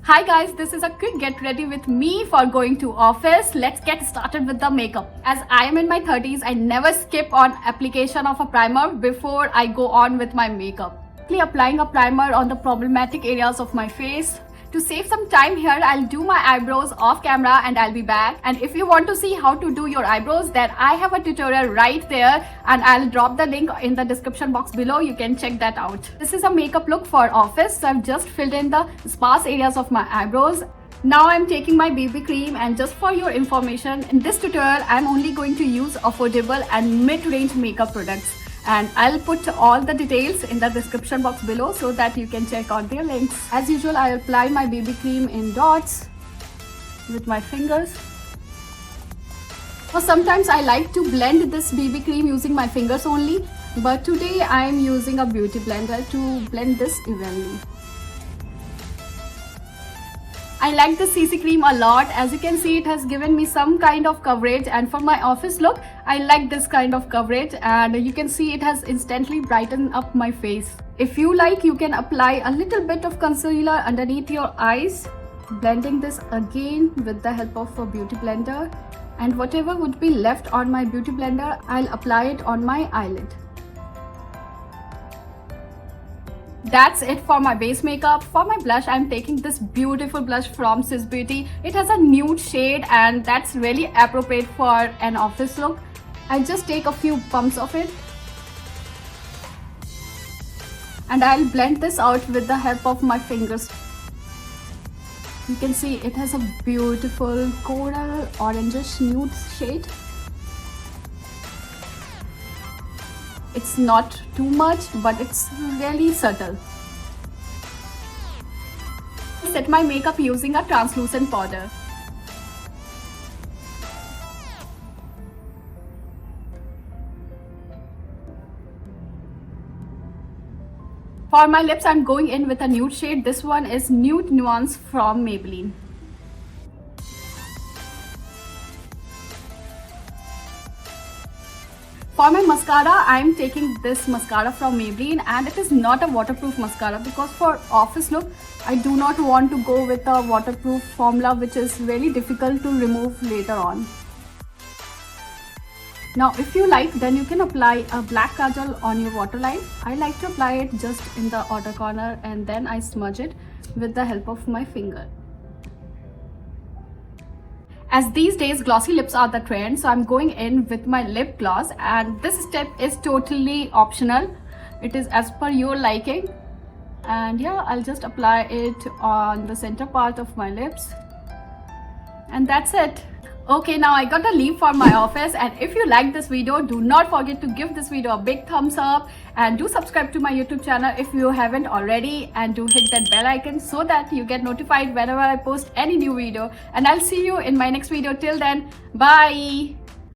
Hi guys, this is a quick get ready with me for going to office. Let's get started with the makeup. As I am in my 30s, I never skip on application of a primer before I go on with my makeup. Applying a primer on the problematic areas of my face. To save some time here, I'll do my eyebrows off camera and I'll be back. And if you want to see how to do your eyebrows, then I have a tutorial right there and I'll drop the link in the description box below. You can check that out. This is a makeup look for office. So I've just filled in the sparse areas of my eyebrows. Now I'm taking my BB cream, and just for your information, in this tutorial, I'm only going to use affordable and mid-range makeup products. And I'll put all the details in the description box below so that you can check out their links. As usual, I apply my BB cream in dots with my fingers. Or sometimes I like to blend this BB cream using my fingers only, but today I am using a beauty blender to blend this evenly. I like the CC cream a lot. As you can see, it has given me some kind of coverage, and for my office look, I like this kind of coverage, and you can see it has instantly brightened up my face. If you like, you can apply a little bit of concealer underneath your eyes, blending this again with the help of a beauty blender, and whatever would be left on my beauty blender, I'll apply it on my eyelid. That's it for my base makeup. For my blush, I'm taking this beautiful blush from Swiss Beauty. It has a nude shade and that's really appropriate for an office look. I just take a few pumps of it and I'll blend this out with the help of my fingers. You can see it has a beautiful coral orangish nude shade. It's not too much, but it's really subtle. I set my makeup using a translucent powder. For my lips, I'm going in with a nude shade. This one is Nude Nuance from Maybelline. For my mascara, I am taking this mascara from Maybelline, and it is not a waterproof mascara because for office look, I do not want to go with a waterproof formula which is very difficult to remove later on. Now if you like, then you can apply a black kajal on your waterline. I like to apply it just in the outer corner and then I smudge it with the help of my finger. As these days glossy lips are the trend, so I'm going in with my lip gloss, and this step is totally optional. It is as per your liking, and yeah, I'll just apply it on the center part of my lips, and that's it. Okay, now I gotta leave for my office, and if you like this video, do not forget to give this video a big thumbs up and do subscribe to my YouTube channel if you haven't already, and do hit that bell icon so that you get notified whenever I post any new video. And I'll see you in my next video. Till then, bye.